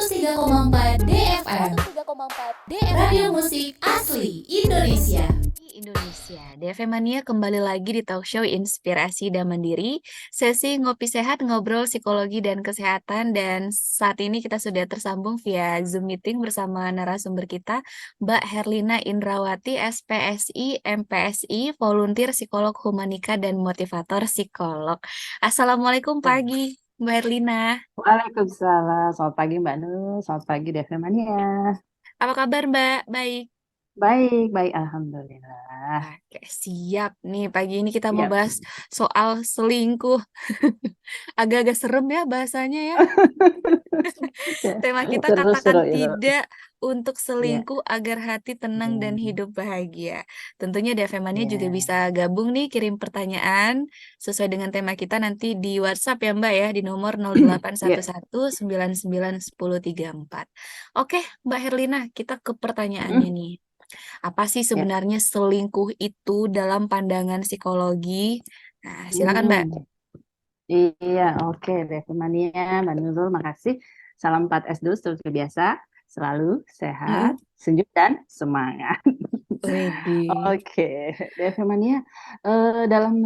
103,4 DFM Radio Musik Asli Indonesia. DFM Mania kembali lagi di talk show Inspirasi dan Mandiri, sesi ngopi sehat ngobrol psikologi dan kesehatan, dan saat ini kita sudah tersambung via Zoom meeting bersama narasumber kita, Mbak Herlina Indrawati, SPSI, MPSI, volunteer psikolog humanika dan motivator psikolog. Assalamualaikum pagi, Mbak Herlina. Waalaikumsalam. Selamat pagi Mbak Nur. Selamat pagi DFM Mania. Apa kabar Mbak? Baik. Baik. Alhamdulillah. Oke, siap nih. Pagi ini kita mau Siap. bahas soal selingkuh. Agak-agak serem ya bahasanya ya. Tema kita Seru katakan ya. tidak untuk Iya. selingkuh agar hati tenang dan hidup bahagia. Tentunya DFM-nya juga Iya. bisa gabung nih, kirim pertanyaan sesuai dengan tema kita nanti di WhatsApp ya Mbak ya, di nomor Iya. 0811991034. Oke, Mbak Herlina, kita ke pertanyaannya nih. Apa sih Ya. sebenarnya selingkuh itu dalam pandangan psikologi? Nah, silakan Mbak. Iya, oke DFM Mania. Mbak Nurul, makasih. Salam 4S dulu seperti biasa. Selalu sehat, senyum, dan semangat. Widih. Oke, DFM Mania, dalam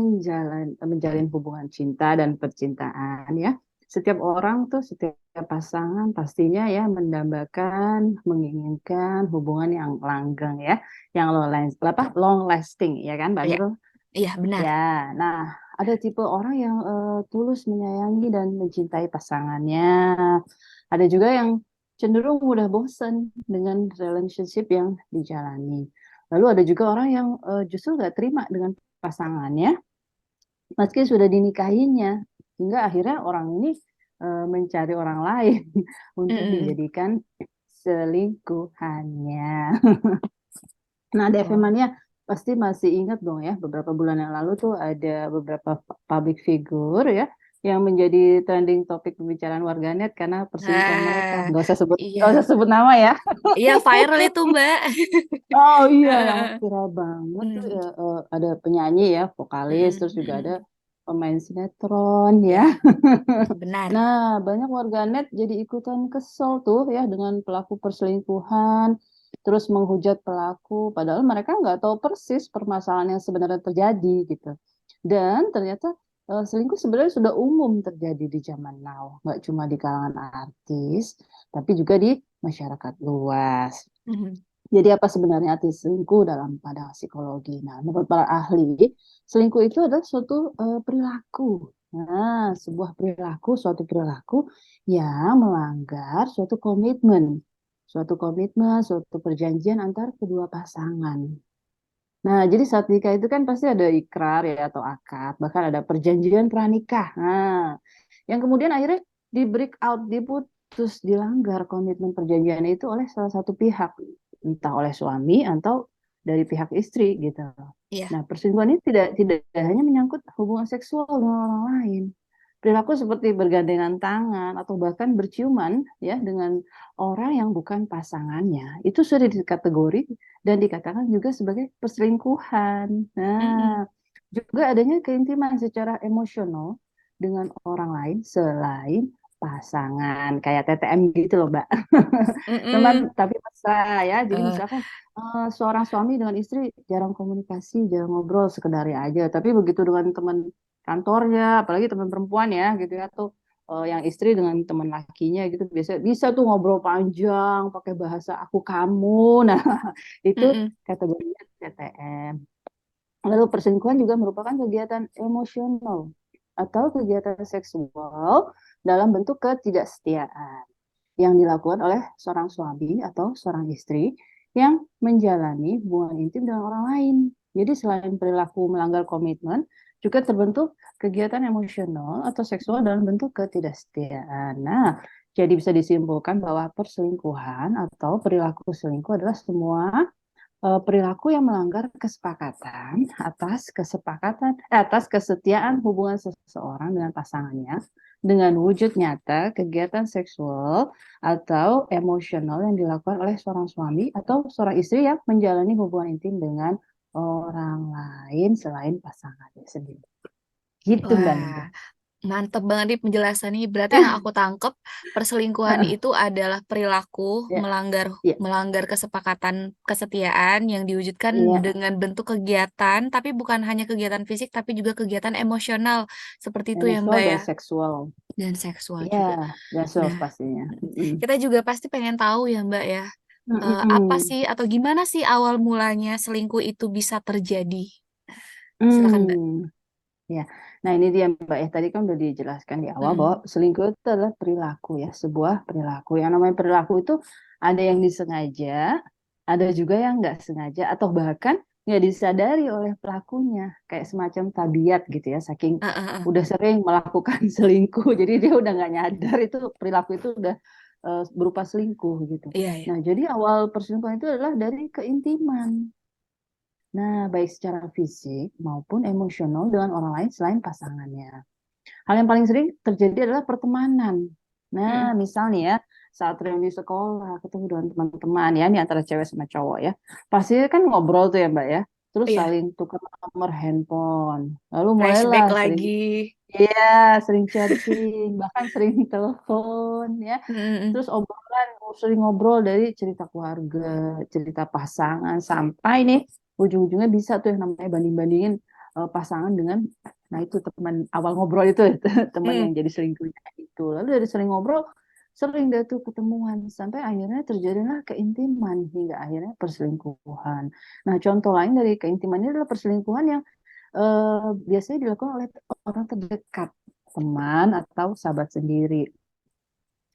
menjalin hubungan cinta dan percintaan ya, setiap orang tuh, setiap pasangan pastinya ya mendambakan, menginginkan hubungan yang langgeng ya, yang long lasting ya kan, Mbak Iya, Nurul? iya benar. Ya, nah ada tipe orang yang tulus menyayangi dan mencintai pasangannya. Ada juga yang cenderung mudah bosan dengan relationship yang dijalani. Lalu ada juga orang yang justru nggak terima dengan pasangannya, meski sudah dinikahinya, hingga akhirnya orang ini mencari orang lain untuk dijadikan selingkuhannya. Nah, DFM Mania pasti masih ingat dong ya, beberapa bulan yang lalu tuh ada beberapa public figure ya yang menjadi trending topik pembicaraan warganet karena perselingkuhan mereka. Nggak usah Iya, sebut nama ya. iya viral itu Mbak. Oh iya, yang Heeh. viral banget tuh Mm, ya, ada penyanyi ya, vokalis, terus juga ada pemain sinetron ya. Iya, benar. Nah, banyak warganet jadi ikutan kesel tuh ya dengan pelaku perselingkuhan, terus menghujat pelaku, padahal mereka nggak tahu persis permasalahan yang sebenarnya terjadi gitu. Dan ternyata selingkuh sebenarnya sudah umum terjadi di zaman now, nggak cuma di kalangan artis, tapi juga di masyarakat luas. Mhm. Jadi apa sebenarnya arti selingkuh dalam pandangan psikologi? Nah, menurut para ahli, selingkuh itu adalah suatu perilaku. Nah, suatu perilaku yang melanggar suatu perjanjian antar kedua pasangan. Nah, jadi saat nikah itu kan pasti ada ikrar ya atau akad, bahkan ada perjanjian pranikah. Nah, yang kemudian akhirnya di break out, diputus, dilanggar komitmen perjanjian itu oleh salah satu pihak, entah oleh suami atau dari pihak istri gitu. Iya. Nah, perselingkuhan ini tidak hanya menyangkut hubungan seksual dengan orang lain. Perilaku seperti bergandengan tangan atau bahkan berciuman ya dengan orang yang bukan pasangannya itu sudah dikategori dan dikatakan juga sebagai perselingkuhan. Nah, juga adanya keintiman secara emosional dengan orang lain selain pasangan, kayak TTM gitu loh, Mbak. Teman Mm-mm. tapi mesra ya. Jadi Eh, misalkan seorang suami dengan istri jarang komunikasi, jarang ngobrol, sekedar aja. Tapi begitu dengan teman kantornya, apalagi teman perempuan ya gitu ya, atau yang istri dengan teman lakinya gitu, biasa bisa tuh ngobrol panjang pakai bahasa aku kamu. Nah, itu mm-mm. kategorinya TTM. Lalu perselingkuhan juga merupakan kegiatan emosional atau kegiatan seksual dalam bentuk ketidaksetiaan yang dilakukan oleh seorang suami atau seorang istri yang menjalani hubungan intim dengan orang lain. Jadi selain perilaku melanggar komitmen, juga terbentuk kegiatan emosional atau seksual dalam bentuk ketidaksetiaan. Nah, jadi bisa disimpulkan bahwa perselingkuhan atau perilaku selingkuh adalah semua perilaku yang melanggar atas kesetiaan hubungan seseorang dengan pasangannya dengan wujud nyata kegiatan seksual atau emosional yang dilakukan oleh seorang suami atau seorang istri yang menjalani hubungan intim dengan orang lain selain pasangannya sendiri. Gitu Mbak Wah, Nurul. Mantep banget nih penjelasannya. Berarti yang aku tangkep, perselingkuhan itu adalah perilaku Ya, melanggar ya, melanggar kesepakatan kesetiaan yang diwujudkan iya, dengan bentuk kegiatan, tapi bukan hanya kegiatan fisik, tapi juga kegiatan emosional. Seperti itu ya, emosional Mbak, dan ya? seksual. Dan seksual Iya, juga. dan sos Nah, pastinya. Mm-mm. kita juga pasti pengen tahu ya, Mbak, ya, apa Mm-mm. sih atau gimana sih awal mulanya selingkuh itu bisa terjadi? Silakan, Mbak. Hmm. Ya, nah ini dia Mbak ya. Tadi kan udah dijelaskan di awal bahwa Mm-mm. selingkuh itu adalah perilaku ya, sebuah perilaku. Yang namanya perilaku itu ada yang disengaja, ada juga yang nggak sengaja, atau bahkan nggak disadari oleh pelakunya, kayak semacam tabiat gitu ya, saking Ah, ah, ah. udah sering melakukan selingkuh, jadi dia udah nggak nyadar itu perilaku itu udah berupa selingkuh gitu. Iya, iya. Nah, jadi awal perselingkuhan itu adalah dari keintiman. Nah, baik secara fisik maupun emosional dengan orang lain selain pasangannya. Hal yang paling sering terjadi adalah pertemanan. Nah, Mm-mm. misal nih ya, saat reuni sekolah, ketemu dengan teman-teman ya, ini antara cewek sama cowok ya. Pasti kan ngobrol tuh ya, Mbak ya. Terus Iya, saling tukar nomor handphone. Lalu mulailah flashback sering, lagi. iya, sering chatting, bahkan sering telepon ya. Mm-mm. Terus obrolan, sering ngobrol dari cerita keluarga, cerita pasangan, sampai nih ujung-ujungnya bisa tuh yang namanya banding-bandingin pasangan dengan, nah itu teman awal ngobrol itu, teman Mm. yang jadi selingkuhnya itu. Lalu dari sering ngobrol, sering deh tuh ketemuan, sampai akhirnya terjadilah keintiman, hingga akhirnya perselingkuhan. Nah, contoh lain dari keintiman ini adalah perselingkuhan yang biasanya dilakukan oleh orang terdekat, teman atau sahabat sendiri.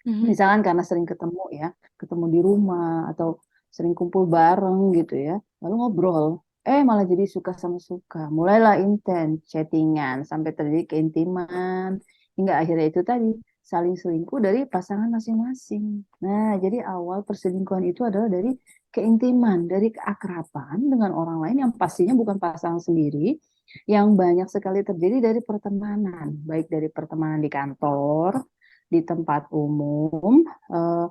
Mhm. Misalkan karena sering ketemu ya, ketemu di rumah atau sering kumpul bareng gitu ya, lalu ngobrol, malah jadi suka sama suka, mulailah intens chattingan sampai terjadi keintiman, hingga akhirnya itu tadi saling selingkuh dari pasangan masing-masing. Nah, jadi awal perselingkuhan itu adalah dari keintiman, dari keakraban dengan orang lain yang pastinya bukan pasangan sendiri, yang banyak sekali terjadi dari pertemanan, baik dari pertemanan di kantor, di tempat umum, eh,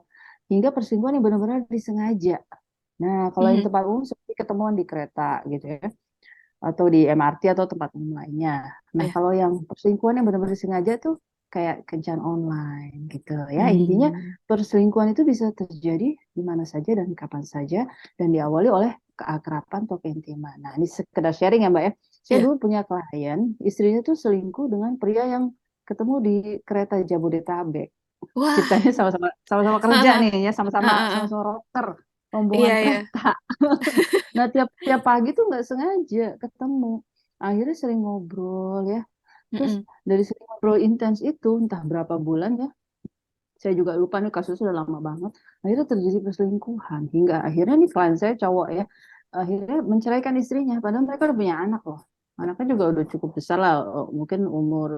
hingga perselingkuhan yang benar-benar disengaja. Nah, kalau yang Mhm. tempat umum seperti ketemuan di kereta gitu ya, atau di MRT atau tempat umum lainnya. Nah, Iya. kalau yang perselingkuhan yang benar-benar disengaja tuh kayak kencan online gitu ya. Intinya Mmm. perselingkuhan itu bisa terjadi di mana saja dan kapan saja, dan diawali oleh keakraban atau keintiman. Nah, ini sekedar sharing ya, Mbak ya. Saya Iya. dulu punya klien, istrinya tuh selingkuh dengan pria yang ketemu di kereta Jabodetabek. Wah. Ceritanya sama-sama kerja Heeh nih ya, sama-sama heeh. Heeh, heeh. sama-sama roker, rombongan Iya, iya. kereta. Nah, tiap tiap pagi tuh nggak sengaja ketemu. Akhirnya sering ngobrol ya. Terus Mhm. dari sering ngobrol intens itu entah berapa bulan ya. Saya juga lupa nih, kasusnya udah lama banget. Akhirnya terjadi perselingkuhan, hingga akhirnya nih klien saya cowok ya, akhirnya menceraikan istrinya. Padahal mereka udah punya anak loh. Anaknya juga udah cukup besar lah, mungkin umur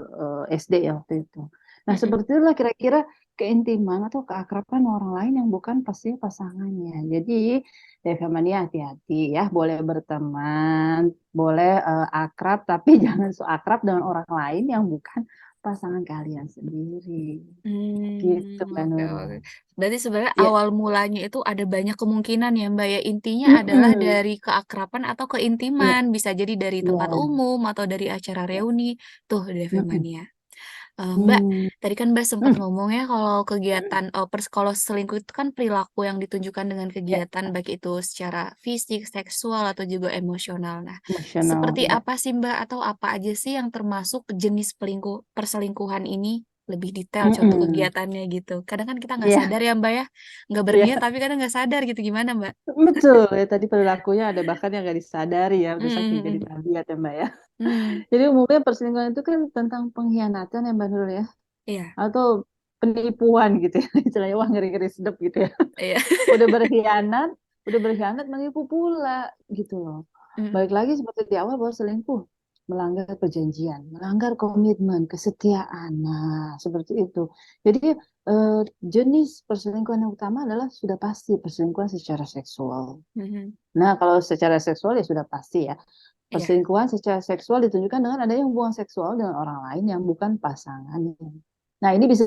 SD ya waktu itu. Nah, Mhm. seperti itulah kira-kira keintiman atau keakraban orang lain yang bukan pastinya pasangannya. Jadi, Devamania hati-hati ya, boleh berteman, boleh akrab, tapi jangan so akrab dengan orang lain yang bukan pasangan kalian sendiri. Gitu, Mbak Oke, Nurul. oke. Berarti sebenarnya Ya, awal mulanya itu ada banyak kemungkinan ya, Mbak, ya? Intinya adalah mm-mm. dari keakraban atau Iya, keintiman, bisa jadi dari tempat iya, umum atau dari acara reuni. Tuh, mm-mm. Devemania. Mbak, Hmm, tadi kan Mbak sempat hmm, ngomong ya kalau kegiatan kalau selingkuh itu kan perilaku yang ditunjukkan dengan ya, kegiatan baik itu secara fisik, seksual atau juga emosional. Nah, emosional, seperti ya. apa sih Mbak atau apa aja sih yang termasuk jenis perselingkuhan ini? Lebih detail contoh Mm-mm. kegiatannya gitu. Kadang kan kita nggak Iya, sadar ya Mbak ya, nggak berniat iya, tapi kadang nggak sadar gitu gimana Mbak? betul. Ya, tadi perilakunya ada bahkan yang nggak disadari ya, udah saking Mm, jadi mm, tabiat ya, Mbak ya. mm. Jadi umumnya perselingkuhan itu kan tentang pengkhianatan ya, Mbak Nurul ya, Iya, atau penipuan gitu ya, istilahnya wah ngeri-ngeri sedap gitu ya. iya. Udah berkhianat, udah berkhianat menipu pula gitu loh. Mm, Balik lagi seperti di awal bahwa selingkuh melanggar perjanjian, melanggar komitmen, kesetiaan. Nah, seperti itu. Jadi jenis perselingkuhan yang utama adalah sudah pasti perselingkuhan secara seksual. mhm. Nah, kalau secara seksual ya sudah pasti ya. Iya. Perselingkuhan secara seksual ditunjukkan dengan adanya hubungan seksual dengan orang lain yang bukan pasangannya. Nah, ini bisa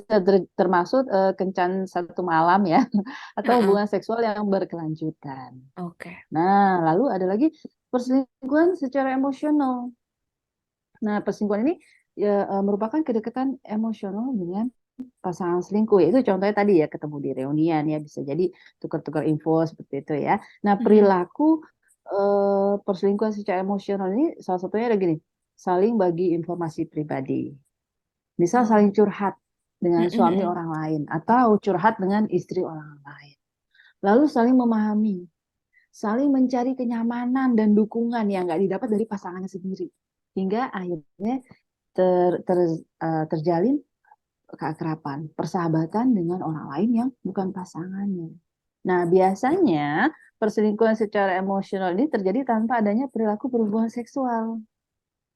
termasuk kencan satu malam ya, atau Heeh. hubungan seksual yang berkelanjutan. Oke. Nah, lalu ada lagi perselingkuhan secara emosional. Nah, perselingkuhan ini merupakan kedekatan emosional dengan pasangan selingkuh. Itu contohnya tadi ya, ketemu di reunian ya, bisa jadi tukar-tukar info seperti itu ya. Nah, perilaku perselingkuhan secara emosional ini salah satunya ada gini, saling bagi informasi pribadi. Misal saling curhat dengan suami orang lain atau curhat dengan istri orang lain. Lalu saling memahami, saling mencari kenyamanan dan dukungan yang nggak didapat dari pasangannya sendiri. Hingga akhirnya terjalin keakraban, persahabatan dengan orang lain yang bukan pasangannya. Nah, biasanya perselingkuhan secara emosional ini terjadi tanpa adanya perilaku berhubungan seksual.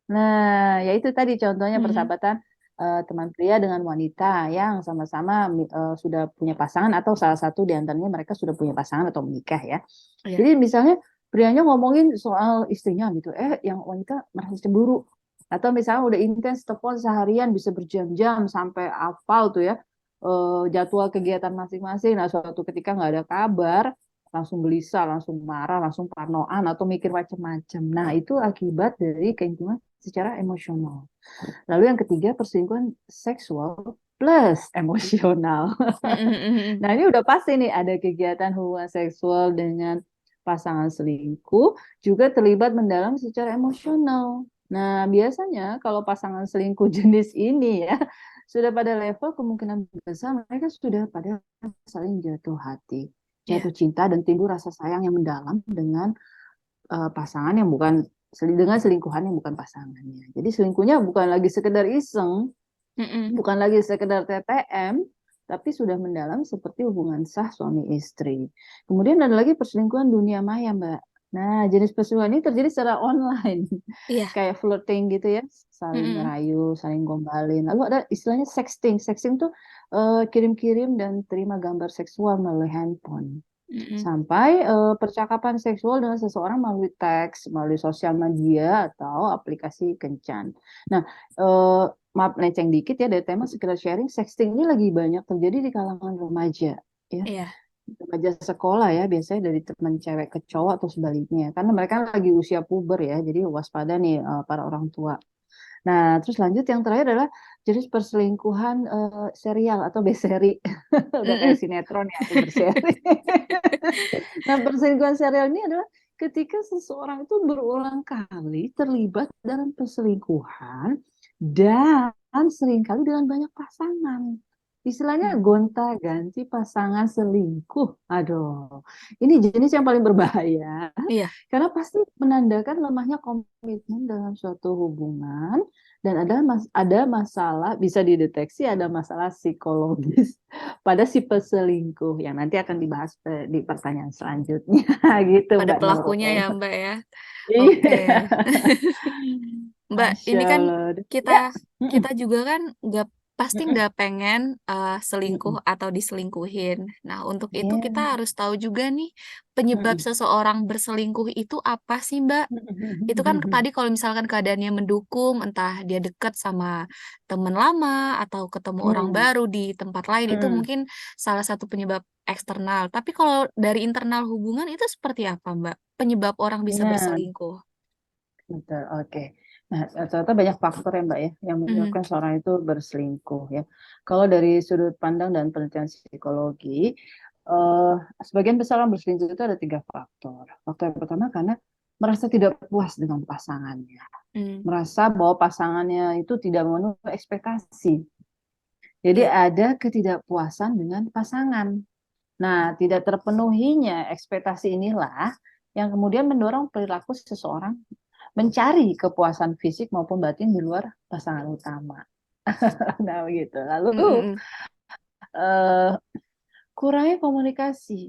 Nah, yaitu tadi contohnya persahabatan teman pria dengan wanita yang sama-sama sudah punya pasangan atau salah satu di antaranya mereka sudah punya pasangan atau menikah ya. Jadi misalnya prianya ngomongin soal istrinya gitu, yang wanita merasa cemburu. Atau misalnya udah intens telepon seharian bisa berjam-jam sampai hafal tuh ya jadwal kegiatan masing-masing. Nah, suatu ketika nggak ada kabar, langsung gelisah, langsung marah, langsung parnoan atau mikir macam-macam. Nah, itu akibat dari keintiman secara emosional. Lalu yang ketiga, perselingkuhan seksual plus emosional. Nah, ini udah pasti nih ada kegiatan hubungan seksual dengan pasangan selingkuh juga terlibat mendalam secara emosional. Nah, biasanya kalau pasangan selingkuh jenis ini ya sudah pada level kemungkinan besar mereka sudah pada saling jatuh hati, jatuh cinta dan timbul rasa sayang yang mendalam dengan pasangan yang bukan dengan selingkuhan yang bukan pasangannya. Jadi selingkuhnya bukan lagi sekedar iseng, bukan lagi sekedar TTM, tapi sudah mendalam seperti hubungan sah suami istri. Kemudian ada lagi perselingkuhan dunia maya, Mbak. Nah, jenis perselingkuhan ini terjadi secara online. Kayak flirting gitu ya, saling ngerayu, saling gombalin. Lalu ada istilahnya sexting. Sexting tuh kirim-kirim dan terima gambar seksual melalui handphone. Sampai percakapan seksual dengan seseorang melalui teks, melalui sosial media atau aplikasi kencan. Nah, maaf melenceng dikit ya dari tema sekedar sharing, sexting ini lagi banyak terjadi di kalangan remaja ya. Remaja sekolah ya, biasanya dari teman cewek ke cowok atau sebaliknya. Karena mereka lagi usia puber ya, jadi waspada nih para orang tua. Nah, terus lanjut yang terakhir adalah jenis perselingkuhan serial atau berseri. Udah kayak sinetron ya, berseri. Nah, perselingkuhan serial ini adalah ketika seseorang itu berulang kali terlibat dalam perselingkuhan dan seringkali dengan banyak pasangan. Istilahnya gonta-ganti pasangan selingkuh. Aduh, ini jenis yang paling berbahaya. Karena pasti menandakan lemahnya komitmen dalam suatu hubungan dan ada masalah, bisa dideteksi ada masalah psikologis pada si peselingkuh yang nanti akan dibahas di pertanyaan selanjutnya gitu Pada Mbak pelakunya Nurul. ya Mbak ya. Iya. Oke. Mbak, Masya ini kan Allah. kita juga kan pasti nggak pengen selingkuh Mm-mm. atau diselingkuhin. Nah, untuk itu Iya. kita harus tahu juga nih penyebab Mm-mm. seseorang berselingkuh itu apa sih, Mbak? Itu kan tadi kalau misalkan keadaannya mendukung, entah dia dekat sama teman lama atau ketemu orang Mm. baru di tempat lain, itu Mm. mungkin salah satu penyebab eksternal. Tapi kalau dari internal hubungan itu seperti apa, Mbak? Penyebab orang bisa Nah, berselingkuh. betul. Oke. Nah, ternyata banyak faktor ya Mbak ya yang menyebabkan seorang itu berselingkuh ya. Kalau dari sudut pandang dan penelitian psikologi, sebagian besar orang berselingkuh itu ada 3 faktor. Faktor yang pertama karena merasa tidak puas dengan pasangannya, merasa bahwa pasangannya itu tidak memenuhi ekspektasi. Jadi ada ketidakpuasan dengan pasangan. Nah, tidak terpenuhinya ekspektasi inilah yang kemudian mendorong perilaku seseorang mencari kepuasan fisik maupun batin di luar pasangan utama. Nah, begitu. Lalu kurangnya komunikasi.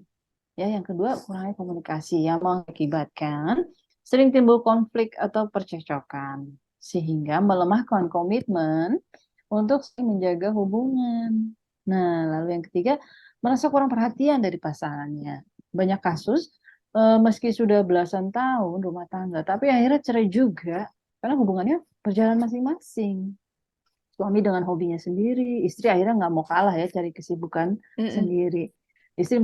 Ya, yang kedua kurangnya komunikasi yang mengakibatkan sering timbul konflik atau percekcokan sehingga melemahkan komitmen untuk menjaga hubungan. Nah, lalu yang ketiga merasa kurang perhatian dari pasangannya. Banyak kasus meski sudah belasan tahun rumah tangga, tapi akhirnya cerai juga karena hubungannya berjalan masing-masing. Suami dengan hobinya sendiri, istri akhirnya nggak mau kalah ya cari kesibukan sendiri. Istri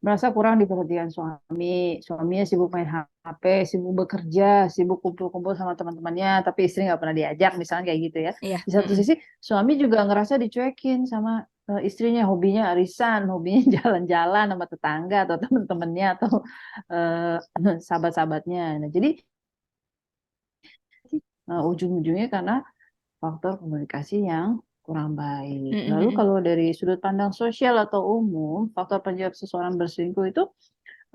merasa kurang diperhatikan suaminya sibuk main HP, sibuk bekerja, sibuk kumpul-kumpul sama teman-temannya, tapi istri nggak pernah diajak, misalnya kayak gitu ya. Iya. Di satu sisi, suami juga ngerasa dicuekin sama istrinya, hobinya arisan, hobinya jalan-jalan sama tetangga atau teman-temannya atau eh, sahabat-sahabatnya. Nah, jadi ujung-ujungnya karena faktor komunikasi yang kurang baik. Lalu Mm-mm. kalau dari sudut pandang sosial atau umum, faktor penyebab seseorang berselingkuh itu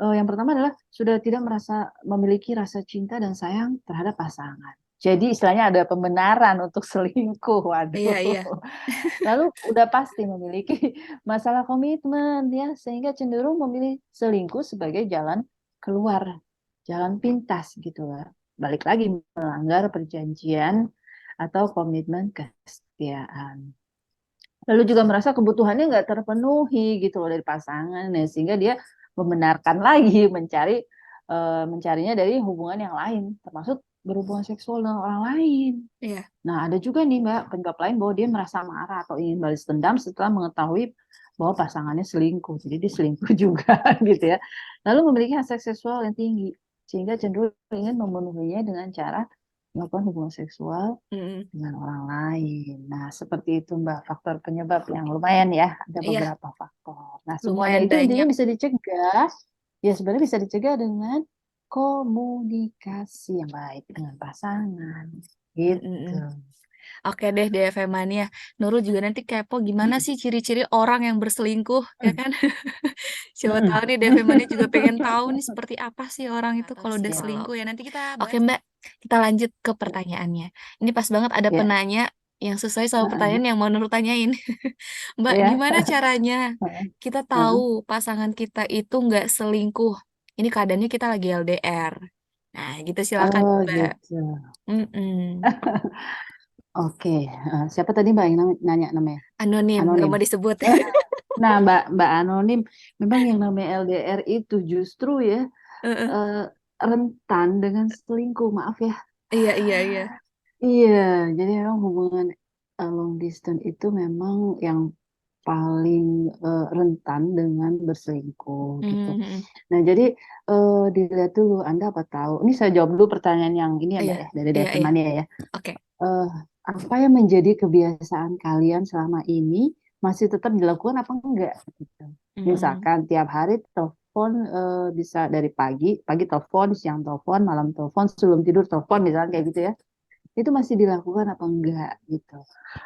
yang pertama adalah sudah tidak merasa memiliki rasa cinta dan sayang terhadap pasangan. Jadi istilahnya ada pembenaran untuk selingkuh, Iya, waduh. iya. Lalu udah pasti memiliki masalah komitmen ya, sehingga cenderung memilih selingkuh sebagai jalan keluar, jalan pintas gitu lah. Balik lagi melanggar perjanjian atau komitmen kesetiaan. Lalu juga merasa kebutuhannya nggak terpenuhi gitu loh dari pasangan, ya, sehingga dia membenarkan lagi mencarinya dari hubungan yang lain, termasuk berhubungan seksual dengan orang lain. Iya. Nah, ada juga nih Mbak penyebab lain bahwa dia merasa marah atau ingin balas dendam setelah mengetahui bahwa pasangannya selingkuh. Jadi dia selingkuh juga gitu ya. Lalu memiliki hasrat seksual yang tinggi sehingga cenderung ingin memenuhinya dengan cara melakukan hubungan seksual Mm-mm. dengan orang lain. Nah, seperti itu Mbak, faktor penyebab yang lumayan ya, ada Iya, beberapa faktor. Nah, semuanya lumayan itu intinya banyak. bisa dicegah, ya sebenarnya bisa dicegah dengan komunikasi yang baik dengan pasangan. Gitu. Mm-mm. Oke deh, DFM Mania. Nurul juga nanti kepo gimana Mm, sih ciri-ciri orang yang berselingkuh, ya mm, kan? Siapa mm. tahu nih DFM Mania juga pengen tahu nih seperti apa sih orang itu kalau udah Siap. selingkuh ya. Nanti kita Oke, Mbak, kita lanjut ke pertanyaannya. Ini pas banget ada Ya, penanya yang sesuai sama heeh, pertanyaan yang mau Nurul tanyain. Mbak, ya, gimana caranya heeh, kita heeh. tahu pasangan kita itu nggak selingkuh? Ini keadaannya kita lagi LDR. Nah, gitu silakan, Oh Mbak. gitu. Mm-mm. Oke. Siapa tadi Mbak yang nanya namanya? Anonim, nggak Anonim. mau disebut. Eh, Nah, Mbak Anonim, memang yang namanya LDR itu justru ya Heeh. eh, rentan dengan selingkuh. Maaf ya. Iya, iya, iya. Iya, jadi memang hubungan long distance itu memang yang paling rentan dengan berselingkuh gitu. Mhm. Nah, jadi dilihat dulu Anda apa tahu. Ini saya jawab dulu pertanyaan yang ini ya Iya, Mbak ya dari iya, Devin iya. Mania ya. Oke. Eh, apa yang menjadi kebiasaan kalian selama ini masih tetap dilakukan apa enggak? Gitu. Mhm. Misalkan tiap hari telepon bisa dari pagi telepon, siang telepon, malam telepon, sebelum tidur telepon misalnya kayak gitu ya. Itu masih dilakukan apa enggak gitu.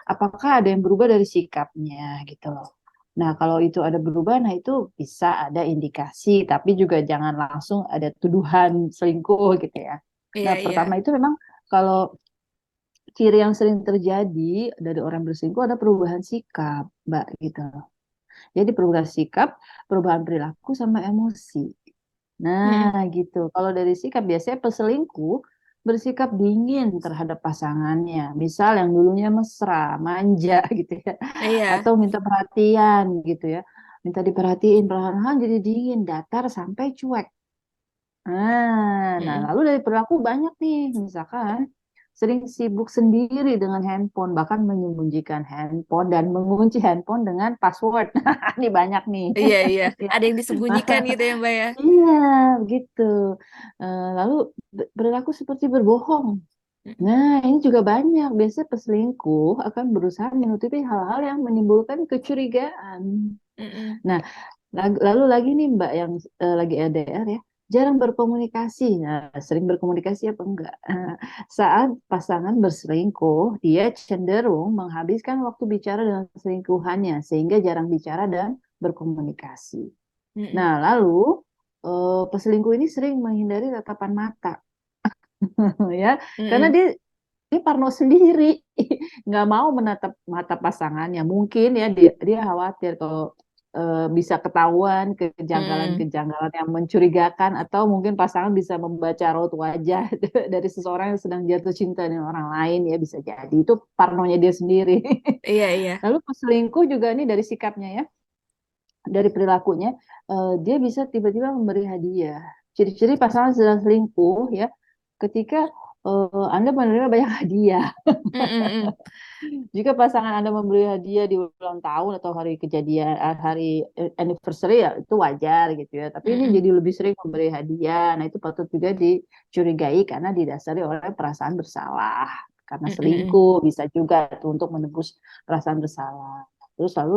Apakah ada yang berubah dari sikapnya gitu loh. Nah, kalau itu ada berubah, nah itu bisa ada indikasi, tapi juga jangan langsung ada tuduhan selingkuh gitu ya. Nah, Iya, iya. pertama itu memang kalau ciri yang sering terjadi dari orang berselingkuh ada perubahan sikap, Mbak, gitu. Jadi perubahan sikap, perubahan perilaku sama emosi. Mhm. Nah, gitu. Kalau dari sikap biasanya peselingkuh bersikap dingin terhadap pasangannya. Misal yang dulunya mesra, manja gitu ya. Iya. Atau minta perhatian gitu ya. Minta diperhatiin perlahan-lahan jadi dingin, datar sampai cuek. Nah, Mhm. lalu dari perilaku banyak nih, misalkan sering sibuk sendiri dengan handphone, bahkan menyembunyikan handphone dan mengunci handphone dengan password. Ini banyak nih. Iya, iya. Ya. Ada yang disembunyikan gitu ya, Mbak ya? Iya, begitu. Lalu perilaku seperti berbohong. Mhm. Nah, ini juga banyak. Biasanya peselingkuh akan berusaha menutupi hal-hal yang menimbulkan kecurigaan. Mhm. Nah, lalu lagi nih Mbak yang lagi LDR ya, jarang berkomunikasi. Nah, sering berkomunikasi apa enggak? Saat pasangan berselingkuh, dia cenderung menghabiskan waktu bicara dengan selingkuhannya, sehingga jarang bicara dan berkomunikasi. Mhm. Nah, lalu peselingkuh ini sering menghindari tatapan mata, ya, karena Mhm. dia parno sendiri, nggak mau menatap mata pasangannya. Mungkin ya dia khawatir kalau bisa ketahuan Mhm. kejanggalan-kejanggalan yang mencurigakan, atau mungkin pasangan bisa membaca raut wajah dari seseorang yang sedang jatuh cinta dengan orang lain, ya bisa jadi itu parnonya dia sendiri. Iya, iya. Lalu peselingkuh juga nih dari sikapnya ya, dari perilakunya, dia bisa tiba-tiba memberi hadiah. Ciri-ciri pasangan sedang selingkuh ya, ketika Anda menerima banyak hadiah. Mm, mm, mm. Jika pasangan Anda memberi hadiah di ulang tahun atau hari kejadian, hari anniversary ya itu wajar gitu ya. Tapi Mm, ini mm. jadi lebih sering memberi hadiah. Nah itu patut juga dicurigai karena didasari oleh perasaan bersalah. Karena Mm, mm, mm. selingkuh bisa juga tuh untuk menebus perasaan bersalah. Terus lalu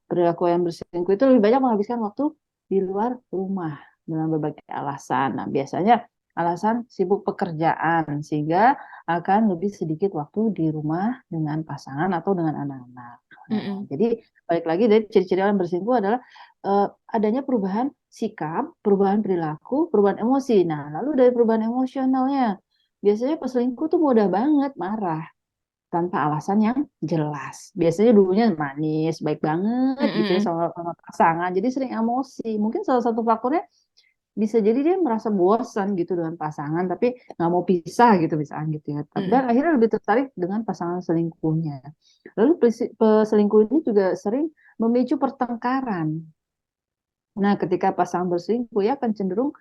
perilaku yang berselingkuh itu lebih banyak menghabiskan waktu di luar rumah dengan berbagai alasan. Nah biasanya alasan sibuk pekerjaan sehingga akan lebih sedikit waktu di rumah dengan pasangan atau dengan anak-anak. Mm, Nah, mm. jadi balik lagi dari ciri-ciri orang berselingkuh adalah adanya perubahan sikap, perubahan perilaku, perubahan emosi. Nah, lalu dari perubahan emosionalnya, biasanya peselingkuh tuh mudah banget marah tanpa alasan yang jelas. Biasanya dulunya manis, baik Mm, banget gitu ya mm, sama pasangan. Jadi sering emosi. Mungkin salah satu faktornya bisa jadi dia merasa bosan gitu dengan pasangan tapi nggak mau pisah gitu misalnya gitu ya mm. dan akhirnya lebih tertarik dengan pasangan selingkuhnya lalu peselingkuh ini juga sering memicu pertengkaran. Nah ketika pasangan berselingkuh ya akan cenderung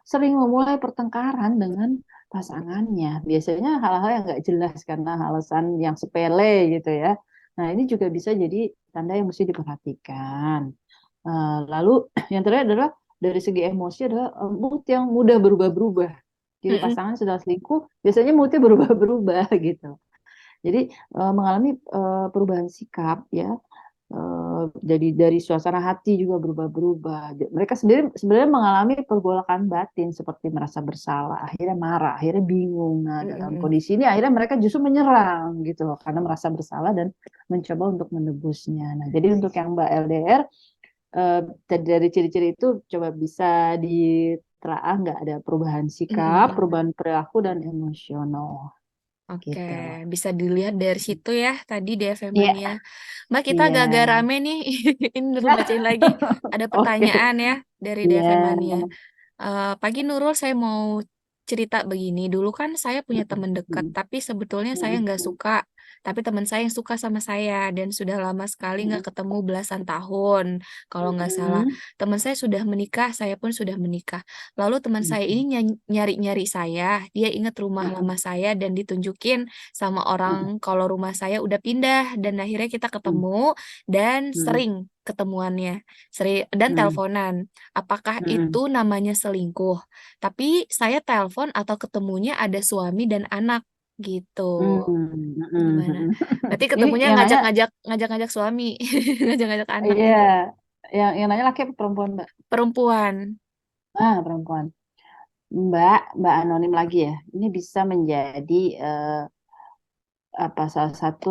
sering memulai pertengkaran dengan pasangannya biasanya hal-hal yang nggak jelas karena alasan yang sepele gitu ya. Nah ini juga bisa jadi tanda yang mesti diperhatikan. Lalu yang terakhir adalah dari segi emosi adalah mood yang mudah berubah-berubah. Jadi Mm, mm. pasangan sudah selingkuh, biasanya moodnya berubah-berubah gitu. Jadi mengalami perubahan sikap ya. Jadi dari suasana hati juga berubah-berubah. Mereka sendiri sebenarnya mengalami pergolakan batin seperti merasa bersalah, akhirnya marah, akhirnya bingung. Nah, Mm, dalam mm, mm. kondisi ini akhirnya mereka justru menyerang gitu loh karena merasa bersalah dan mencoba untuk menebusnya. Nah, jadi untuk yang Mbak LDR eh, dari ciri-ciri itu coba bisa ditelaah nggak ada perubahan Mm, sikap, mm, mm. perubahan perilaku dan emosional Oke, gitu. bisa dilihat dari situ ya tadi DFM Iya, Mania. Mbak, kita iya. agak-agak rame nih. Ini Nurul bacain lagi. Ada Oke, pertanyaan ya dari DFM Mania. iya. Pagi Nurul, saya mau cerita begini. Dulu kan saya punya teman dekat, Mm, tapi sebetulnya saya mm, nggak mm, suka. Tapi teman saya yang suka sama saya, dan sudah lama sekali mm, nggak ketemu belasan tahun. Kalau nggak salah, mm, teman saya sudah menikah, saya pun sudah menikah. Lalu teman mm, saya ini mm, nyari-nyari saya, dia ingat rumah mm, lama saya dan ditunjukin sama orang kalau rumah saya udah pindah, dan akhirnya kita mm, ketemu dan mm, sering ketemuannya, sering dan mm, teleponan. Apakah mm, itu namanya selingkuh? Tapi saya telepon atau ketemunya ada suami dan anak gitu. mm, mm, Gimana? mm. Berarti Ini ketemunya yang nanya, ngajak-ngajak suami, ngajak-ngajak anak iya, gitu. yang nanya laki apa perempuan, Mbak? Perempuan. Perempuan. Mbak anonim lagi ya. Ini bisa menjadi salah satu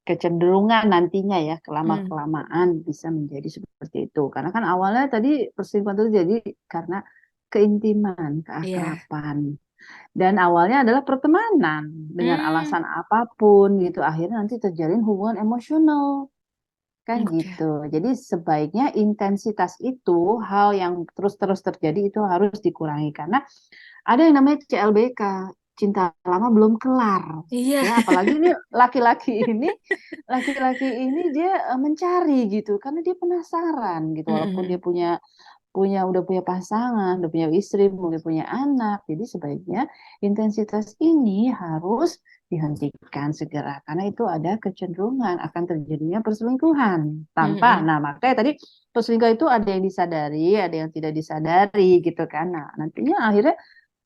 kecenderungan nantinya ya Hmm, kelamaan bisa menjadi seperti itu karena kan awalnya tadi perselingkuhan itu jadi karena keintiman, iya. keakraban dan awalnya adalah pertemanan dengan Hmm, alasan apapun gitu akhirnya nanti terjalin hubungan emosional kan oke. gitu. Jadi sebaiknya intensitas itu hal yang terus-terus terjadi itu harus dikurangi karena ada yang namanya CLBK, cinta lama belum kelar. Iya. Ya, apalagi ini laki-laki ini dia mencari gitu karena dia penasaran gitu walaupun dia Mm-mm. punya punya udah punya pasangan, udah punya istri, mungkin punya anak. Jadi sebaiknya intensitas ini harus dihentikan segera karena itu ada kecenderungan akan terjadinya perselingkuhan tanpa. Mm-mm. Nah, makanya tadi perselingkuhan itu ada yang disadari, ada yang tidak disadari gitu kan. Nah, nantinya akhirnya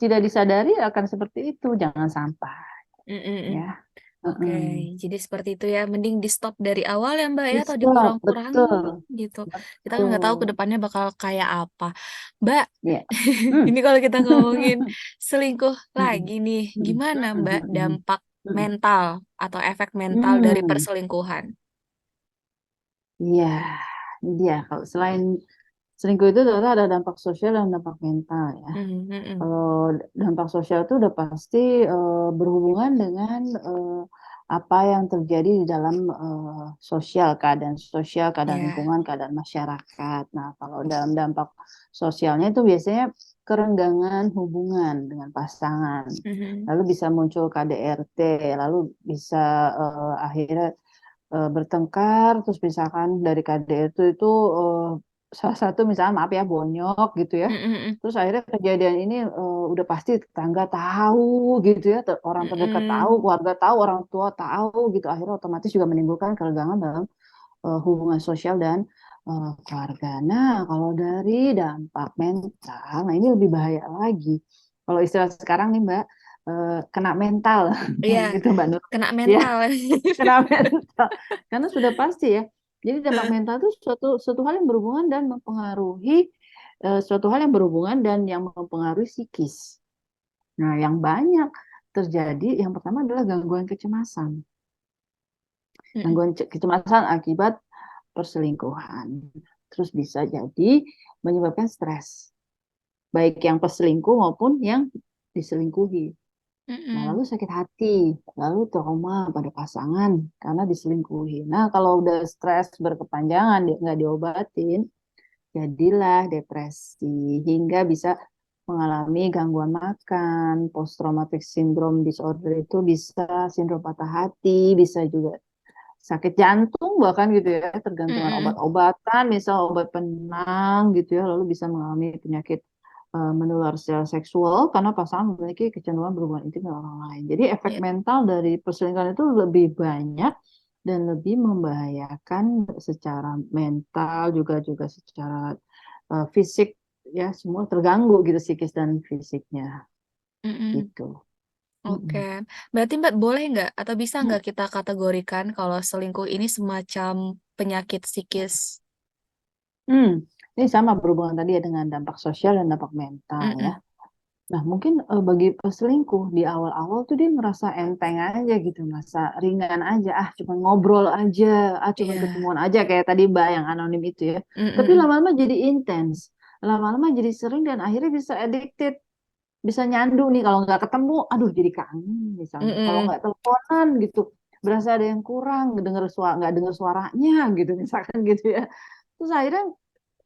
tidak disadari akan seperti itu. Jangan sampai Mm-mm. ya. Oke, Mm-mm. jadi seperti itu ya. Mending di stop dari awal ya Mbak ya, atau Stop, dikurang-kurangi betul, gitu. Kita kan nggak tahu ke betul. depannya bakal kayak apa. Mbak, Ya. Hmm. ini kalau kita ngomongin selingkuh Mm-mm. lagi nih, gimana Mbak Mm-mm. dampak Mm-mm. mental atau efek mental dari Hmm, perselingkuhan? iya, ini dia. Kalau selain selingkuh itu ternyata ada dampak sosial dan dampak mental ya. Mm, mm, Kalau dampak sosial itu udah pasti berhubungan dengan apa yang terjadi di dalam sosial, keadaan ya. lingkungan, keadaan masyarakat. Nah, kalau dalam dampak sosialnya itu biasanya kerenggangan hubungan dengan pasangan. Mhm. Lalu bisa muncul KDRT, lalu bisa akhirnya bertengkar, terus misalkan dari KDRT itu salah satu misalnya maaf ya bonyok gitu ya. Mm-mm. Terus akhirnya kejadian ini udah pasti tetangga tahu gitu ya, orang terdekat tahu, Mm-mm. keluarga tahu, orang tua tahu gitu. Akhirnya otomatis juga menimbulkan keregangan dalam hubungan sosial dan keluarga. Nah, kalau dari dampak mental, nah ini lebih bahaya lagi. Kalau istilah sekarang nih Mbak, kena mental Iya, gitu Mbak Nur. kena Ya, mental. kena mental. Karena sudah pasti ya. Jadi dampak mental itu suatu hal yang berhubungan dan mempengaruhi suatu hal yang berhubungan dan yang mempengaruhi psikis. Nah, yang banyak terjadi yang pertama adalah gangguan kecemasan. Mm-mm. Gangguan kecemasan akibat perselingkuhan. Terus bisa jadi menyebabkan stres, baik yang peselingkuh maupun yang diselingkuhi. Nah, Mm-mm. lalu sakit hati, lalu trauma pada pasangan karena diselingkuhi. Nah, kalau udah stres berkepanjangan, dia nggak diobatin, jadilah depresi hingga bisa mengalami gangguan makan, post traumatic syndrome disorder itu bisa sindrom patah hati, bisa juga sakit jantung bahkan gitu ya, tergantungan Mm-mm. obat-obatan, misal obat penenang gitu ya, lalu bisa mengalami penyakit menular secara seksual karena pasangan memiliki kecenderungan berhubungan intim dengan orang lain. Jadi efek Iya. mental dari perselingkuhan itu lebih banyak dan lebih membahayakan secara mental juga juga secara fisik ya, semua terganggu gitu psikis dan fisiknya Mm-mm. gitu. Oke, Mm-mm. berarti Mbak boleh nggak atau bisa Mm. nggak kita kategorikan kalau selingkuh ini semacam penyakit psikis? Hmm, ini sama berhubungan tadi ya dengan dampak sosial dan dampak mental ya. Mm-mm. Nah, mungkin bagi peselingkuh di awal-awal tuh dia ngerasa enteng aja gitu, ngerasa ringan aja, ah cuma ngobrol aja, ah cuma Iya. ketemuan aja kayak tadi Mbak yang anonim itu ya. Tapi Mm-mm. lama-lama jadi intens, lama-lama jadi sering dan akhirnya bisa addicted, bisa nyandu nih kalau nggak ketemu, aduh jadi kangen misalnya. Kalau Mm-mm. nggak teleponan gitu, berasa ada yang kurang, nggak dengar suaranya gitu misalkan gitu ya. Terus akhirnya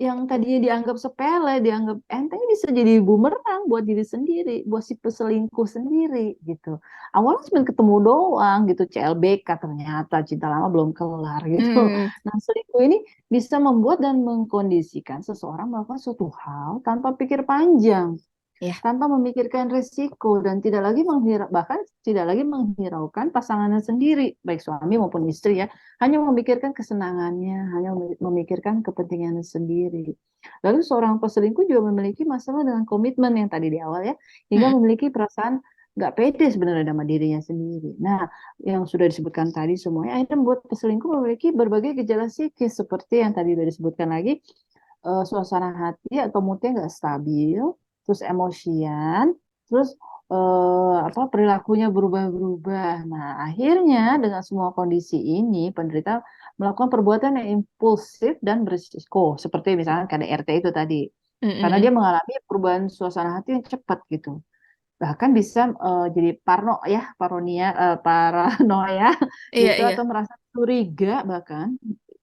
yang tadinya dianggap sepele, dianggap enteng bisa jadi bumerang buat diri sendiri, buat si peselingkuh sendiri gitu. Awalnya cuma ketemu doang gitu, CLBK ternyata cinta lama belum kelar gitu. Mm. Nah, selingkuh ini bisa membuat dan mengkondisikan seseorang melakukan suatu hal tanpa pikir panjang, Ya. tanpa memikirkan resiko dan tidak lagi bahkan tidak lagi menghiraukan pasangannya sendiri, baik suami maupun istri ya, hanya memikirkan kesenangannya, hanya memikirkan kepentingannya sendiri. Lalu seorang peselingkuh juga memiliki masalah dengan komitmen yang tadi di awal ya, hingga Mm-mm. memiliki perasaan nggak pede sebenarnya sama dirinya sendiri. Nah, yang sudah disebutkan tadi semuanya akhirnya membuat peselingkuh memiliki berbagai gejala psikis seperti yang tadi sudah disebutkan lagi, suasana hati atau moodnya nggak stabil, terus emosian, terus apa perilakunya berubah-berubah. Nah, akhirnya dengan semua kondisi ini penderita melakukan perbuatan yang impulsif dan berisiko, seperti misalnya KDRT itu tadi. Karena dia Mm-mm. mengalami perubahan suasana hati yang cepat gitu. Bahkan bisa jadi paranoia Iya, gitu iya. atau merasa curiga bahkan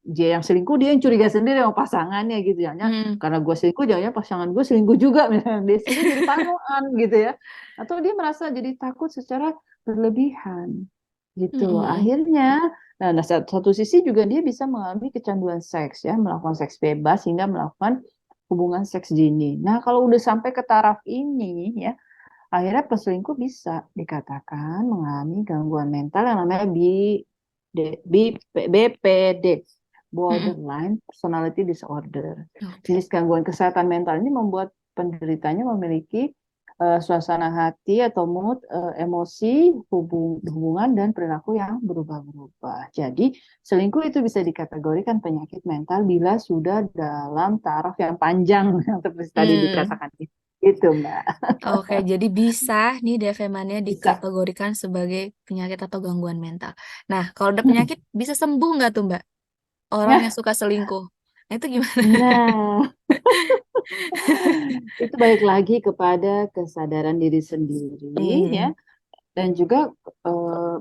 dia yang selingkuh dia yang curiga sendiri sama pasangannya gitu ya. Mm. Karena gue selingkuh jangan pasangan gue selingkuh juga misalnya dia sehingga jadi parnoan gitu ya, atau dia merasa jadi takut secara berlebihan gitu Mm-mm. akhirnya. Nah, satu sisi juga dia bisa mengalami kecanduan seks ya, melakukan seks bebas hingga melakukan hubungan seks dini. Nah, kalau udah sampai ke taraf ini ya, akhirnya peselingkuh bisa dikatakan mengalami gangguan mental yang namanya BPD, Mm-mm. Borderline Personality Disorder. Oke. Jenis gangguan kesehatan mental ini membuat penderitanya memiliki suasana hati atau mood, emosi, hubungan dan perilaku yang berubah-ubah. Jadi, selingkuh itu bisa dikategorikan penyakit mental bila sudah dalam taraf yang panjang, yang seperti tadi Mm. dikatakan itu, Mbak. Oke, jadi bisa nih Devemannya Bisa. dikategorikan sebagai penyakit atau gangguan mental. Nah, kalau udah Hmm. penyakit bisa sembuh nggak tuh Mbak? Orang yang Ya, suka selingkuh. Nah, itu gimana? nah, itu balik lagi kepada kesadaran diri sendiri ya, Hmm. dan juga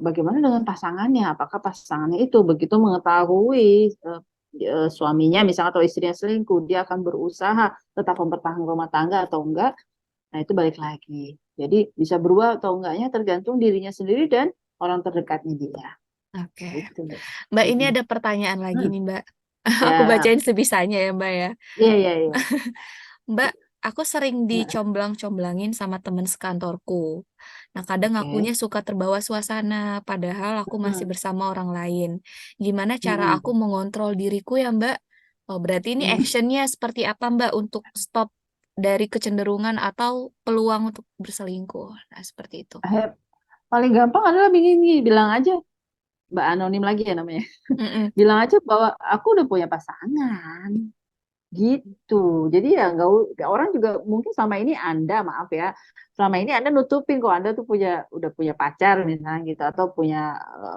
bagaimana dengan pasangannya. Apakah pasangannya itu begitu mengetahui suaminya misalnya atau istrinya selingkuh, dia akan berusaha tetap mempertahankan rumah tangga atau enggak? Nah, itu balik lagi. Jadi bisa berubah atau enggaknya tergantung dirinya sendiri dan orang terdekatnya dia. Oke. Gitu. Mbak, ini Mm-mm. ada pertanyaan lagi Mm. nih Mbak. Aku Ya, bacain sebisanya ya, Mbak ya. iya, iya, iya. Mbak, aku sering Nah, dicomblang-comblangin sama temen sekantorku. Nah, kadang oke. akunya suka terbawa suasana, padahal aku masih Hmm, bersama orang lain. Gimana cara aku hmm, mengontrol diriku ya, Mbak? Oh, berarti ini hmm. actionnya seperti apa, Mbak, untuk stop dari kecenderungan atau peluang untuk berselingkuh? Nah, seperti itu. Paling gampang adalah begini, bilang aja, Mbak Anonim lagi ya namanya. Mm-mm, Bilang aja bahwa aku udah punya pasangan. Gitu. Jadi ya orang juga mungkin selama ini Anda, maaf ya, selama ini Anda nutupin kok Anda tuh udah punya pacar misalnya gitu atau punya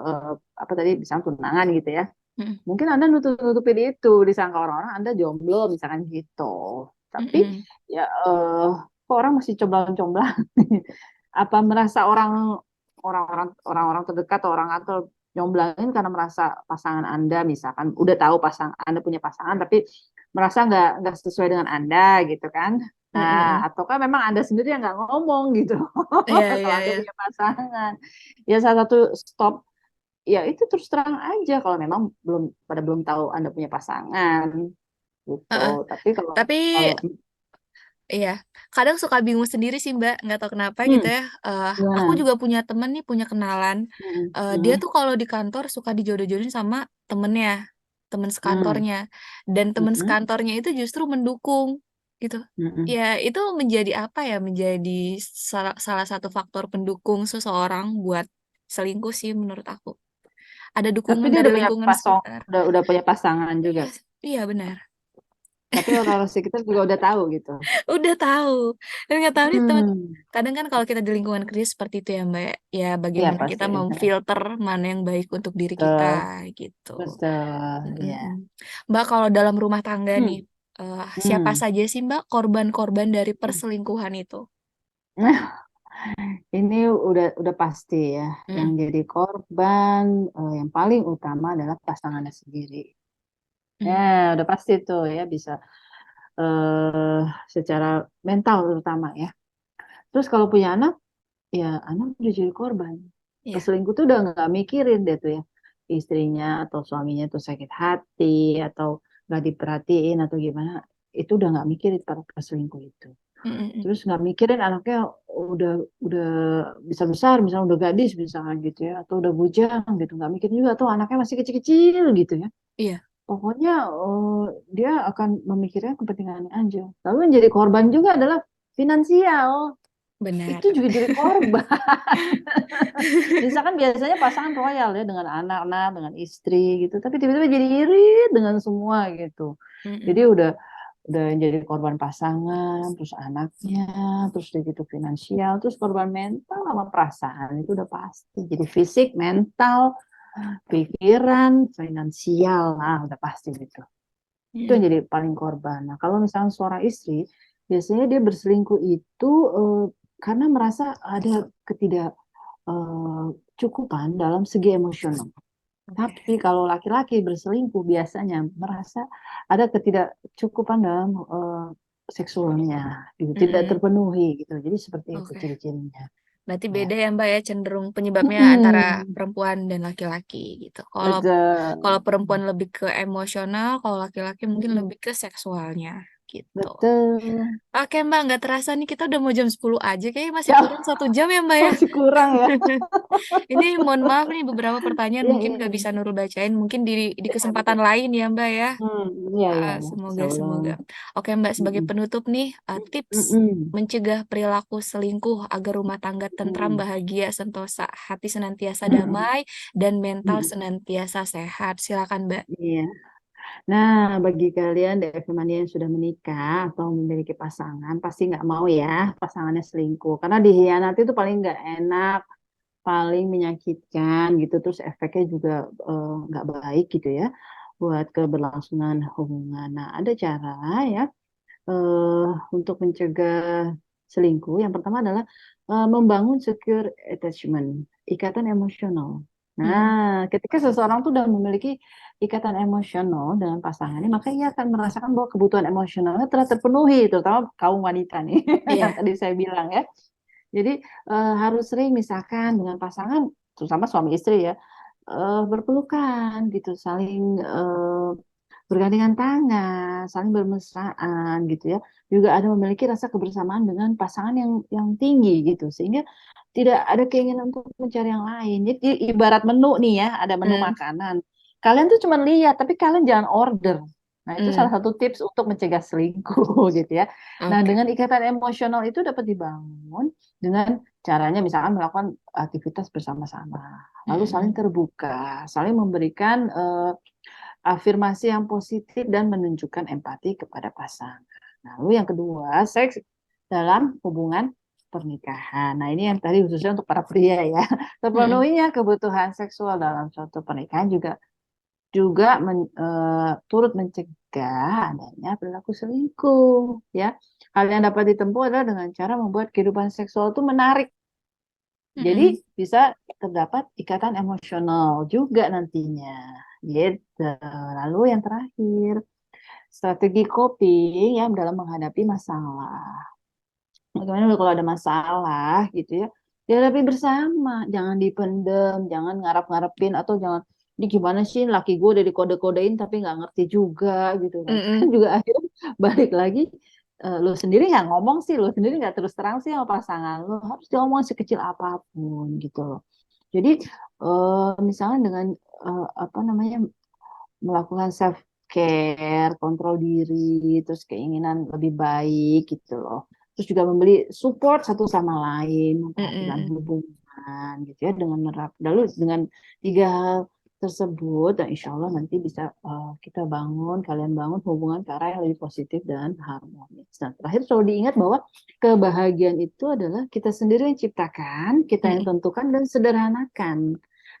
eh, apa tadi misalnya tunangan gitu ya. mm-mm, Mungkin Anda nutupin itu disangka orang-orang Anda jomblo misalkan gitu. Tapi mm-mm. ya kok orang masih comblang-comblang. Apa merasa orang-orang terdekat atau orang atau nyomblangin karena merasa pasangan Anda misalkan udah tahu pasang Anda punya pasangan tapi merasa nggak sesuai dengan Anda gitu kan. Nah, Mm-mm. ataukah memang Anda sendiri yang nggak ngomong gitu Iya, kalau iya, Anda iya. punya pasangan. Ya salah satu stop ya itu terus terang aja kalau memang belum tahu Anda punya pasangan gitu. Heeh. Tapi kalau Tapi kalau iya, kadang suka bingung sendiri sih Mbak, nggak tahu kenapa gitu hmm, ya. Aku gimana? juga punya temen nih, punya kenalan. Hmm, Dia hmm, tuh kalau di kantor suka dijodoh-jodohin sama temennya, temen hmm, sekantornya. Dan temen hmm, sekantornya itu justru mendukung gitu. hmm. Ya itu menjadi apa ya, menjadi salah satu faktor pendukung seseorang buat selingkuh sih menurut aku. Ada Tapi dukungan dia dari udah punya lingkungan sekitar. udah punya pasangan juga. Iya, iya benar. Tapi orang-orang sekitar juga udah tahu gitu. Udah tahu. Dan nggak tahu nih teman Hmm, kadang kan kalau kita di lingkungan kerja seperti itu ya Mbak, ya ya bagaimana kita pasti. memfilter mana yang baik untuk diri kita Betul, gitu. betul, ya. Mm-mm. Mbak kalau dalam rumah tangga nih, Hmm, siapa hmm. saja sih Mbak korban-korban dari perselingkuhan itu? Nah, ini udah pasti ya. Yang Mm, jadi korban yang paling utama adalah pasangannya sendiri. Ya, mm, udah pasti tuh ya bisa eh secara mental terutama ya. Terus kalau punya anak, ya anak udah jadi korban. Iya. Peselingkuh tuh udah nggak mikirin deh tuh ya istrinya atau suaminya tuh sakit hati atau nggak diperhatiin atau gimana. Itu udah nggak mikirin para peselingkuh itu. Mm, mm, mm. Terus nggak mikirin anaknya udah udah bisa besar, misalnya udah gadis misalnya gitu ya, atau udah bujang gitu, nggak mikirin juga tuh anaknya masih kecil-kecil gitu ya. Iya, Pokoknya dia akan memikirkan kepentingannya aja. Lalu yang jadi korban juga adalah finansial. benar. Itu juga jadi korban. Misalkan biasanya pasangan royal ya dengan anak-anak, dengan istri gitu, tapi tiba-tiba jadi irit dengan semua gitu. Jadi Mm, udah jadi korban pasangan, terus anaknya, terus udah gitu finansial, terus korban mental sama perasaan itu udah pasti. Jadi fisik, mental, pikiran, finansial, nah udah pasti gitu. mm, Itu mm. yang jadi paling korban. Nah, kalau misalnya seorang istri, biasanya dia berselingkuh itu karena merasa ada ketidakcukupan dalam segi emosional. Oke. Tapi kalau laki-laki berselingkuh biasanya merasa ada ketidakcukupan dalam seksualnya, gitu, Mm, tidak mm. terpenuhi gitu. Jadi seperti itu Oke. ciri-cirinya. Berarti Ya. beda ya Mbak ya, cenderung penyebabnya antara Mm-mm. perempuan dan laki-laki gitu. Kalau Betul. kalau perempuan lebih ke emosional, kalau laki-laki mungkin Mm-mm. lebih ke seksualnya gitu. Betul. Oke Mbak, nggak terasa nih kita udah mau jam 10 aja, kayaknya masih Ya, kurang 1 jam ya Mbak ya. masih kurang ya. Ini mohon maaf nih beberapa pertanyaan Iya, mungkin iya, nggak iya. bisa Nurul bacain, mungkin di Iya, kesempatan betul. lain ya Mbak ya. Iya, iya, iya. Semoga, Insya Allah. semoga. Oke Mbak, sebagai Mm-mm. penutup nih, tips Mm-mm. mencegah perilaku selingkuh agar rumah tangga tentram, Mm-mm. bahagia, sentosa, hati senantiasa Mm-mm. damai, dan mental Mm-mm. senantiasa sehat. Silakan Mbak. Iya. Nah, bagi kalian DFM Mania yang sudah menikah atau memiliki pasangan, pasti nggak mau ya pasangannya selingkuh. Karena dihianati itu paling nggak enak, paling menyakitkan gitu. Terus efeknya juga nggak baik gitu ya buat keberlangsungan hubungan. Nah, ada cara ya eh, untuk mencegah selingkuh. Yang pertama adalah membangun secure attachment, ikatan emosional. Mm-mm. Nah, ketika seseorang tuh udah memiliki ikatan emosional dengan pasangannya, maka ia akan merasakan bahwa kebutuhan emosionalnya telah terpenuhi, terutama kaum wanita nih, yang Iya. tadi saya bilang ya. Jadi harus sering misalkan dengan pasangan, terutama suami istri ya, berpelukan gitu, saling bergandengan tangan, saling bermesraan gitu ya. Juga ada memiliki rasa kebersamaan dengan pasangan yang tinggi gitu, sehingga tidak ada keinginan untuk mencari yang lain. Jadi ibarat menu nih ya, ada menu Hmm. makanan. Kalian tuh cuma lihat, tapi kalian jangan order. Nah, itu salah Hmm. satu tips untuk mencegah selingkuh gitu ya. Nah, Oke. dengan ikatan emosional itu dapat dibangun dengan caranya misalkan melakukan aktivitas bersama-sama, lalu saling Mm-mm. terbuka, saling memberikan afirmasi yang positif dan menunjukkan empati kepada pasangan. Nah, lalu yang kedua, seks dalam hubungan pernikahan. Nah, ini yang tadi khususnya untuk para pria ya. Mm-mm. Terpenuhinya kebutuhan seksual dalam suatu pernikahan juga juga turut mencegah adanya perilaku selingkuh ya. Hal yang dapat ditempuh adalah dengan cara membuat kehidupan seksual itu menarik. Jadi Mm-mm. bisa terdapat ikatan emosional juga nantinya. Gitu. Lalu yang terakhir, strategi coping ya dalam menghadapi masalah. Bagaimana kalau ada masalah gitu ya, dihadapi bersama, jangan dipendem, jangan ngarap-ngarepin atau jangan ini gimana sih laki gue udah dikode-kodein tapi nggak ngerti juga gitu kan. Kan Mm-mm. juga akhirnya balik lagi lu sendiri nggak ngomong sih, lu sendiri nggak terus terang sih sama pasangan lu, harus diomong sekecil apapun gitu loh. Jadi misalnya dengan apa namanya melakukan self care, kontrol diri, terus keinginan lebih baik gitu loh. Terus juga membeli support satu sama lain, memperhatikan Mm-mm. hubungan gitu ya dengan lalu dengan tiga hal tersebut dan insya Allah nanti bisa kita bangun, kalian bangun hubungan ke arah yang lebih positif dan harmonis. Nah, terakhir selalu diingat bahwa kebahagiaan itu adalah kita sendiri yang ciptakan, kita yang Mm-mm. tentukan dan sederhanakan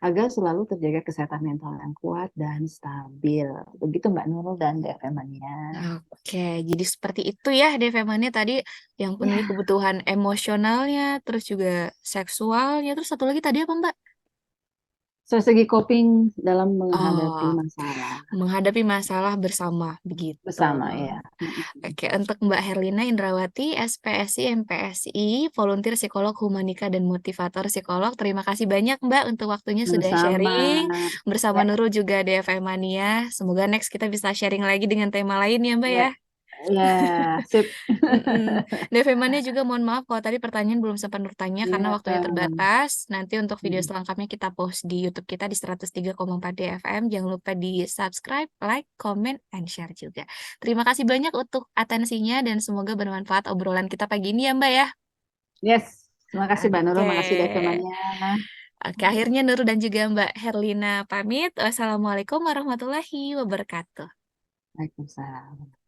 agar selalu terjaga kesehatan mental yang kuat dan stabil. Begitu Mbak Nurul dan DFM Mania. Oke, jadi seperti itu ya Devemania tadi yang penuhi Ya, kebutuhan emosionalnya, terus juga seksualnya, terus satu lagi tadi apa Mbak? strategi coping dalam menghadapi Oh, masalah menghadapi masalah bersama begitu. bersama ya. Oke, untuk Mbak Herlina Indrawati, SPSI, MPSI, volunteer psikolog humanika dan motivator psikolog. Terima kasih banyak Mbak untuk waktunya sudah Sama-sama. sharing bersama Ya, Nurul juga DFM Mania. Semoga next kita bisa sharing lagi dengan tema lain ya Mbak ya, ya. ya, sip. Mm-mm. Devemannya juga mohon maaf kalau tadi pertanyaan belum sempat bertanya karena Iya, waktunya terbatas. Nanti untuk video mm, selengkapnya kita post di YouTube kita di 103,4 DFM. Jangan lupa di subscribe, like, comment, and share juga. Terima kasih banyak untuk atensinya dan semoga bermanfaat obrolan kita pagi ini ya Mbak ya. yes. Terima kasih Mbak Nurul, Oke. makasih DFM Mania. Oke, akhirnya Nurul dan juga Mbak Herlina pamit. Wassalamualaikum warahmatullahi wabarakatuh. Waalaikumsalam.